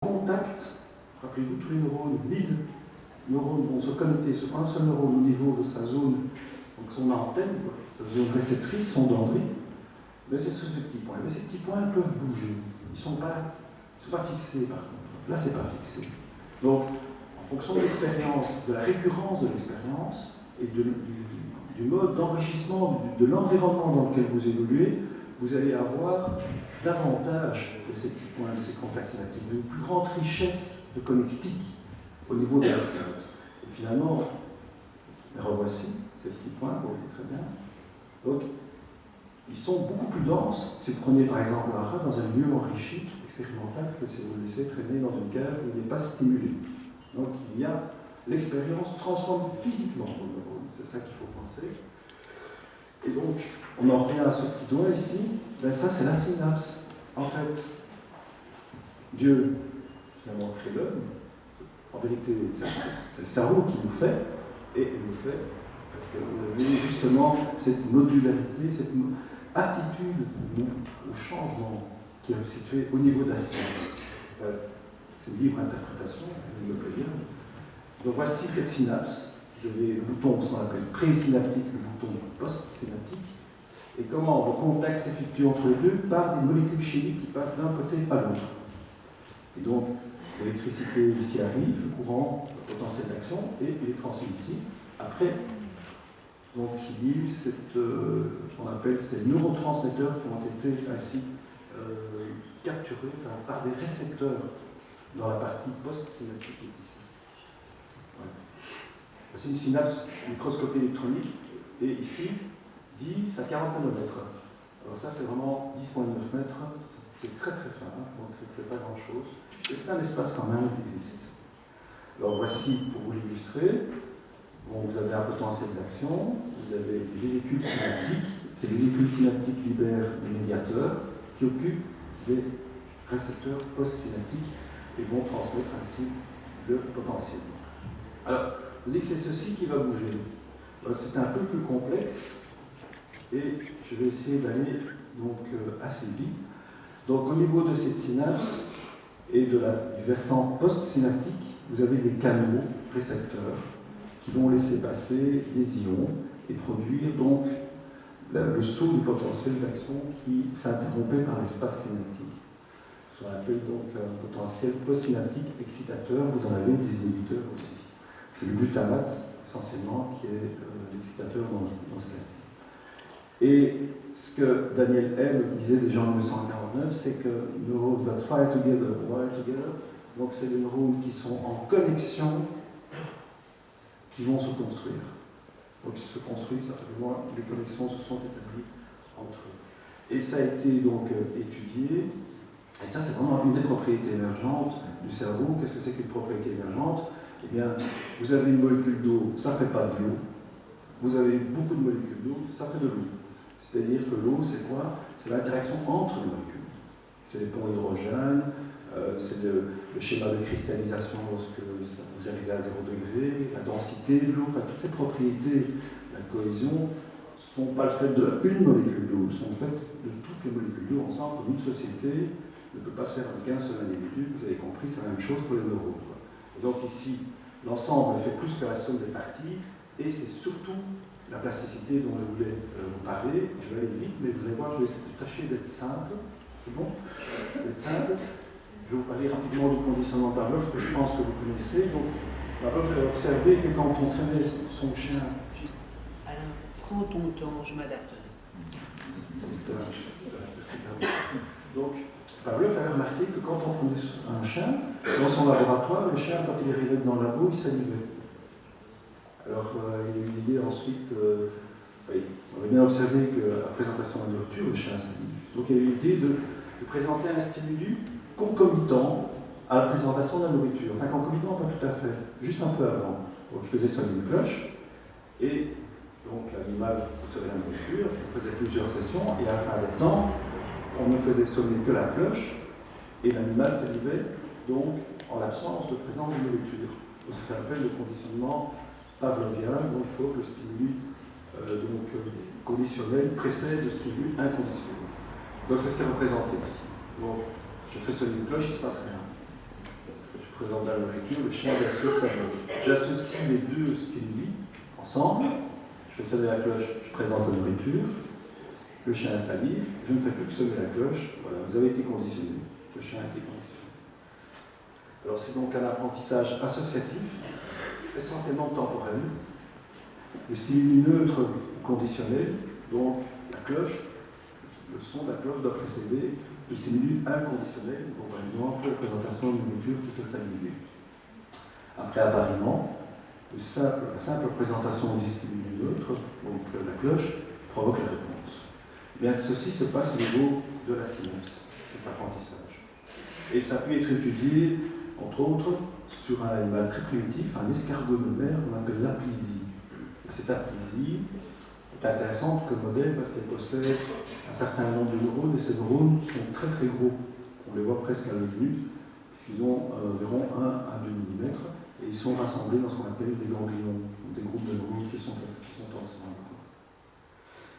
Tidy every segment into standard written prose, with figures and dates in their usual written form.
contact, rappelez-vous, tous les neurones, 1000 neurones vont se connecter sur un seul neurone au niveau de sa zone, donc son antenne, sa zone réceptrice, son dendrite, mais c'est sur ces petits points. Mais ces petits points peuvent bouger, ils ne sont pas fixés par contre. Là, c'est pas fixé. Donc, en fonction de l'expérience, de la récurrence de l'expérience et du mode d'enrichissement de l'environnement dans lequel vous évoluez, vous allez avoir davantage de ces petits points, de ces contacts synaptiques, une plus grande richesse de connectique au niveau de la synapse. Et finalement, les revoici, ces petits points, vous voyez très bien. Donc, ils sont beaucoup plus denses si vous prenez par exemple un rat dans un lieu enrichi, expérimental, que si vous le laissez traîner dans une cage où il n'est pas stimulé. Donc, l'expérience transforme physiquement vos neurones, c'est ça qu'il faut penser. Et donc, on en revient à ce petit doigt ici, ben ça c'est la synapse. En fait, Dieu, finalement, crée l'homme. En vérité, c'est le cerveau qui nous fait, et il nous fait parce que vous avez justement cette modularité, cette aptitude au changement qui est située au niveau de la science. C'est une libre interprétation, il me plaît bien. Donc voici cette synapse. Vous avez le bouton, ce qu'on appelle présynaptique, le bouton postsynaptique. Et comment vos contacts s'effectuent entre les deux par des molécules chimiques qui passent d'un côté à l'autre. Et donc, l'électricité ici arrive, le courant, le potentiel d'action, et il est transmis ici. Après, donc, il y a eu qu'on appelle ces neurotransmetteurs qui ont été ainsi capturés par des récepteurs dans la partie postsynaptique qui est ici. C'est une synapse microscopie électronique, et ici, 10 à 40 nanomètres. Alors ça, c'est vraiment 10,9 mètres, c'est très très fin, donc c'est pas grand-chose. Et c'est un espace quand même qui existe. Alors voici, pour vous l'illustrer, bon, vous avez un potentiel d'action, vous avez des vésicules synaptiques, ces vésicules synaptiques libèrent des médiateurs qui occupent des récepteurs postsynaptiques et vont transmettre ainsi le potentiel. Alors, je dis que c'est ceci qui va bouger. C'est un peu plus complexe et je vais essayer d'aller donc assez vite. Donc au niveau de cette synapse et du versant postsynaptique, vous avez des canaux récepteurs qui vont laisser passer des ions et produire donc le saut du potentiel d'action qui s'interrompait par l'espace synaptique. Ce qu'on appelle donc un potentiel postsynaptique excitateur. Vous en avez des inhibiteurs aussi. C'est le glutamate, essentiellement, qui est l'excitateur dans ce cas-ci. Et ce que Daniel M. disait déjà en 1949, c'est que neurones that fire together, wire together, donc c'est les neurones qui sont en connexion, qui vont se construire. Donc ils se construisent, simplement, les connexions se sont établies entre eux. Et ça a été donc étudié, et ça c'est vraiment une des propriétés émergentes du cerveau. Qu'est-ce que c'est qu'une propriété émergente ? Eh bien, vous avez une molécule d'eau, ça ne fait pas de l'eau. Vous avez beaucoup de molécules d'eau, ça fait de l'eau. C'est-à-dire que l'eau, c'est quoi ? C'est l'interaction entre les molécules. C'est les ponts hydrogènes, c'est le schéma de cristallisation lorsque vous arrivez à 0 degré, la densité de l'eau, enfin toutes ces propriétés, la cohésion, ne sont pas le fait d'une molécule d'eau, elles sont le fait de toutes les molécules d'eau ensemble. Une société ne peut pas se faire avec un seul individu, vous avez compris, c'est la même chose pour les neurones. Et donc ici, l'ensemble fait plus que la somme des parties, et c'est surtout la plasticité dont je voulais vous parler. Je vais aller vite, mais vous allez voir, je vais tâcher d'être simple. C'est bon ? D'être simple. Je vais vous parler rapidement du conditionnement Pavlov, que je pense que vous connaissez. Donc, Pavlov a observé que quand on traînait son chien... Juste, Alain, prends ton temps, je m'adapte. Donc, Pavlov avait remarqué que quand on prenait un chien, dans son laboratoire, le chien, quand il arrivait dans le labo, il salivait. Alors, il a eu l'idée ensuite, on avait bien observé qu'à la présentation de la nourriture, le chien salive. Donc, il a eu l'idée de présenter un stimuli concomitant à la présentation de la nourriture. Enfin, concomitant, pas tout à fait, juste un peu avant. Donc, il faisait sonner une cloche, et donc l'animal recevait la nourriture, on faisait plusieurs sessions, et à la fin des temps, on ne faisait sonner que la cloche, et l'animal salivait, donc, en l'absence de présence de nourriture. Donc, ça s'appelle le conditionnement pavlovien, donc il faut que le stimuli conditionnel précède le stimuli inconditionnel. Donc c'est ce qui est représenté ici. Donc je fais sonner une cloche, il ne se passe rien. présente la nourriture, le chien bien sûr s'abreuve. J'associe les deux stimuli ensemble, je fais sonner la cloche, je présente la nourriture, le chien salive, je ne fais plus que sonner la cloche, voilà, vous avez été conditionné, le chien a été conditionné. Alors c'est donc un apprentissage associatif, essentiellement temporel. Le stimuli neutre conditionnel, donc la cloche, le son de la cloche doit précéder le stimuli inconditionnel, donc par exemple la présentation d'une nourriture qui fait saliver. Après appariement, la simple présentation du stimuli neutre, donc la cloche, provoque la réponse. Bien que ceci se passe au niveau de la synapse, cet apprentissage. Et ça peut être étudié, entre autres, sur un animal très primitif, un escargot-nomère qu'on appelle l'aplysie. Cette aplysie est intéressante comme modèle parce qu'elle possède un certain nombre de neurones et ces neurones sont très très gros. On les voit presque à l'œil nu, puisqu'ils ont environ 1 à 2 mm et ils sont rassemblés dans ce qu'on appelle des ganglions, des groupes de neurones qui sont ensemble.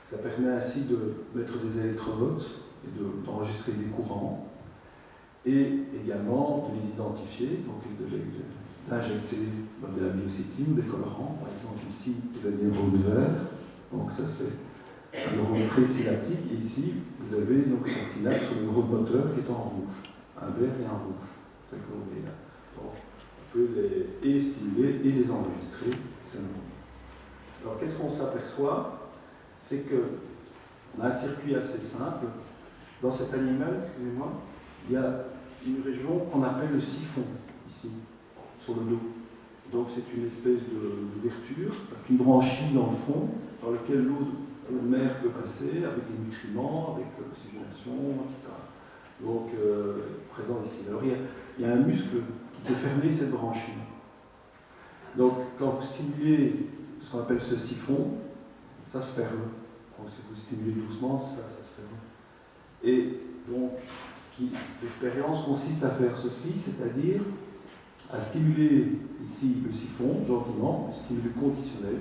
Ça permet ainsi de mettre des électrodes et d'enregistrer des courants et également de les identifier, donc d'injecter de la biocytine, des colorants, par exemple ici le neurone vert, donc ça c'est un neurone présynaptique, et ici vous avez donc cette synapse sur le neurone moteur qui est en rouge, un vert et un rouge, tel que vous voyez là. Donc on peut les stimuler et les enregistrer, ces neurones. Alors qu'est-ce qu'on s'aperçoit? C'est qu'on a un circuit assez simple. Dans cet animal, excusez-moi, il y a une région qu'on appelle le siphon, ici, sur le dos. Donc c'est une espèce d'ouverture, avec une branchie dans le fond, dans laquelle l'eau de mer peut passer, avec les nutriments, avec l'oxygénation, etc. Donc, présent ici. Alors il y a un muscle qui peut fermer cette branchie. Donc quand vous stimulez ce qu'on appelle ce siphon, ça se ferme. Donc si vous stimulez doucement, ça se ferme. Et donc, l'expérience consiste à faire ceci, c'est-à-dire à stimuler ici le siphon, gentiment, le stimulus conditionnel,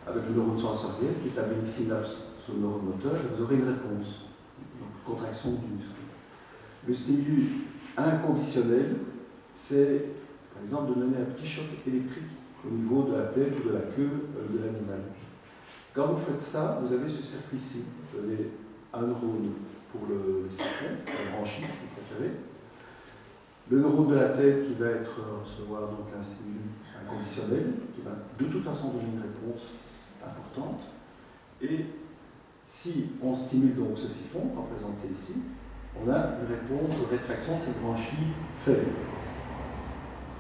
avec le neurone sensoriel qui établit une synapse sur le neurone moteur, et vous aurez une réponse, donc contraction du muscle. Le stimulus inconditionnel, c'est par exemple de donner un petit choc électrique au niveau de la tête ou de la queue de l'animal. Quand vous faites ça, vous avez ce circuit-ci. Vous avez un neurone pour le siphon, la branchie, si vous préférez. Le neurone de la tête qui va recevoir donc un stimulus inconditionnel, qui va de toute façon donner une réponse importante. Et si on stimule donc ce siphon, représenté ici, on a une réponse de rétraction de cette branchie faible.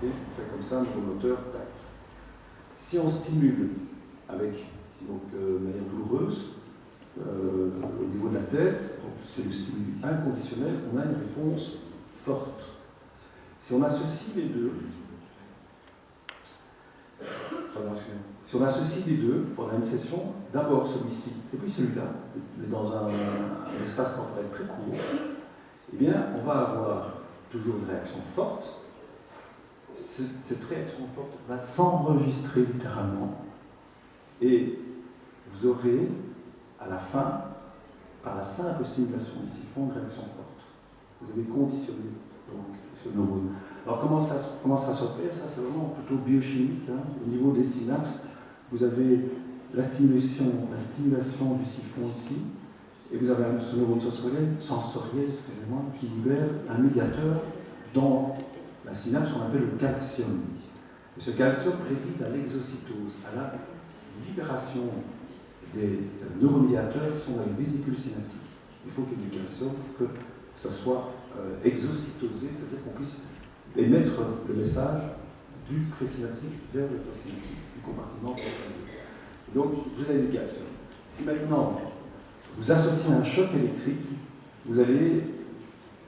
Okay, on fait comme ça, le moteur, tac. Si on stimule avec, de manière douloureuse, au niveau de la tête, c'est le stimulus inconditionnel, on a une réponse forte. Si on associe les deux, pendant une session, d'abord celui-ci et puis celui-là, mais dans un espace temporel très court, eh bien, on va avoir toujours une réaction forte. Cette réaction forte va s'enregistrer littéralement et vous aurez à la fin, par la simple stimulation du siphon, une réaction forte. Vous avez conditionné donc ce neurone. Alors comment ça s'opère? Ça c'est vraiment plutôt biochimique. Au niveau des synapses, vous avez la stimulation du siphon ici, et vous avez ce neurone sensoriel, qui libère un médiateur dans la synapse qu'on appelle le calcium. Et ce calcium réside à l'exocytose, à la libération des neuromédiateurs qui sont dans les vésicules synaptiques. Il faut qu'il y ait du calcium pour que ça soit exocytosé, c'est-à-dire qu'on puisse émettre le message du présynaptique vers le postsynaptique, du compartiment postsynaptique. Donc, vous avez du calcium. Si maintenant vous associez un choc électrique, vous allez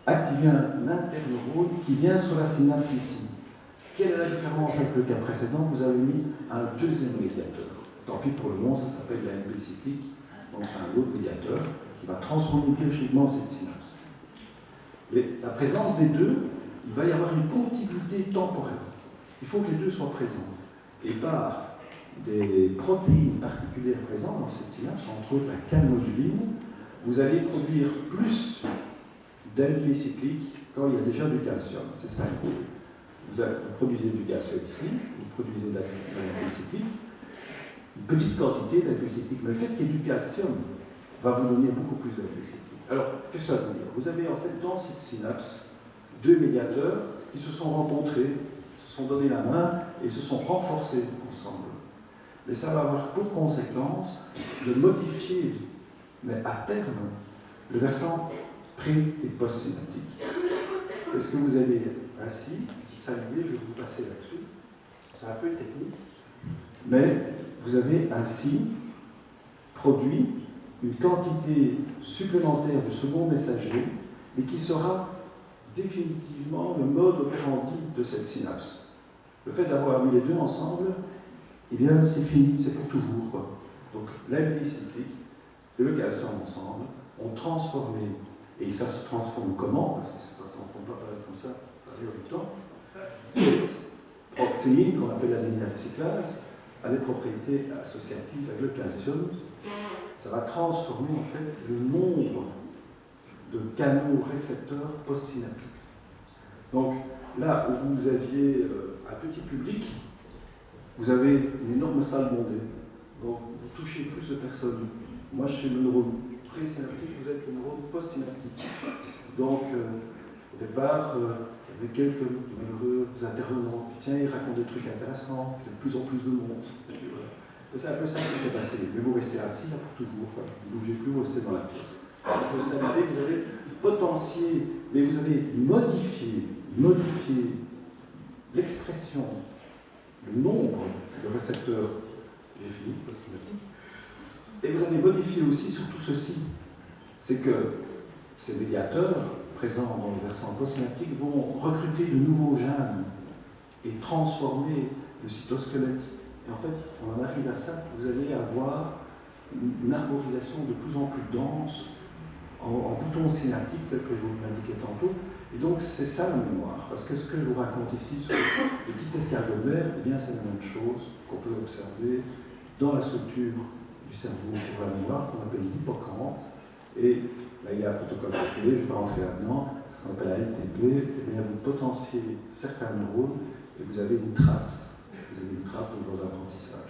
activer un interneurone qui vient sur la synapse ici. Quelle est la différence avec le cas précédent? Vous avez mis un deuxième médiateur. Tant pis pour le nom, ça s'appelle la MP cyclique. Donc c'est un autre médiateur qui va transformer biochimiquement cette synapse. Et la présence des deux, il va y avoir une contiguïté temporelle. Il faut que les deux soient présents. Et par des protéines particulières présentes dans cette synapse, entre autres la calmoduline, vous allez produire plus d'AMP cyclique quand il y a déjà du calcium. C'est ça. vous produisez du gaz ici, vous produisez de l'ADP cyclique, une petite quantité d'ADP cyclique, mais le fait qu'il y ait du calcium va vous donner beaucoup plus d'ADP cyclique. Alors, qu'est-ce que ça veut dire? Vous avez en fait dans cette synapse deux médiateurs qui se sont rencontrés, se sont donné la main et se sont renforcés ensemble. Mais ça va avoir pour conséquence de modifier, mais à terme, le versant pré- et post-synaptique. Est-ce que vous avez ainsi, si ça l'idée, je vais vous passer là-dessus, c'est un peu technique, mais vous avez ainsi produit une quantité supplémentaire de second messager, mais qui sera définitivement le mode opérandi de cette synapse. Le fait d'avoir mis les deux ensemble, eh bien c'est fini, c'est pour toujours, quoi. Donc l'ADP cyclique et le calcium ensemble ont transformé, et ça se transforme comment? Parce que ça ne se transforme pas comme ça, ça arrive du temps. Cette protéine qu'on appelle l'adénylcyclase a des propriétés associatives avec le calcium. Ça va transformer en fait le nombre de canaux récepteurs postsynaptiques. Donc là où vous aviez un petit public, vous avez une énorme salle bondée. Donc vous touchez plus de personnes. Moi je suis le neurone présynaptique, vous êtes le neurone postsynaptique. Donc au départ, il y avait quelques malheureux intervenants. Tiens, ils racontent des trucs intéressants, il y a de plus en plus de monde. Et c'est un peu ça qui s'est passé. Mais vous restez assis là pour toujours. Quoi. Vous ne bougez plus, vous restez dans la pièce. Vous avez potencié, mais vous avez modifié l'expression, le nombre de récepteurs, j'ai fini, et vous avez modifié aussi surtout ceci, c'est que ces médiateurs présents dans le versant postsynaptique vont recruter de nouveaux gènes et transformer le cytosquelette. Et en fait, on en arrive à ça, vous allez avoir une arborisation de plus en plus dense en boutons synaptiques, tel que je vous l'indiquais tantôt. Et donc, c'est ça la mémoire. Parce que ce que je vous raconte ici sur le petit escargot de mer, eh bien, c'est la même chose qu'on peut observer dans la structure du cerveau pour la mémoire, qu'on appelle l'hippocampe. Et là, il y a un protocole particulier, je ne vais pas rentrer là-dedans, ce qu'on appelle la LTP. Eh bien, vous potenciez certains neurones et vous avez une trace de vos apprentissages.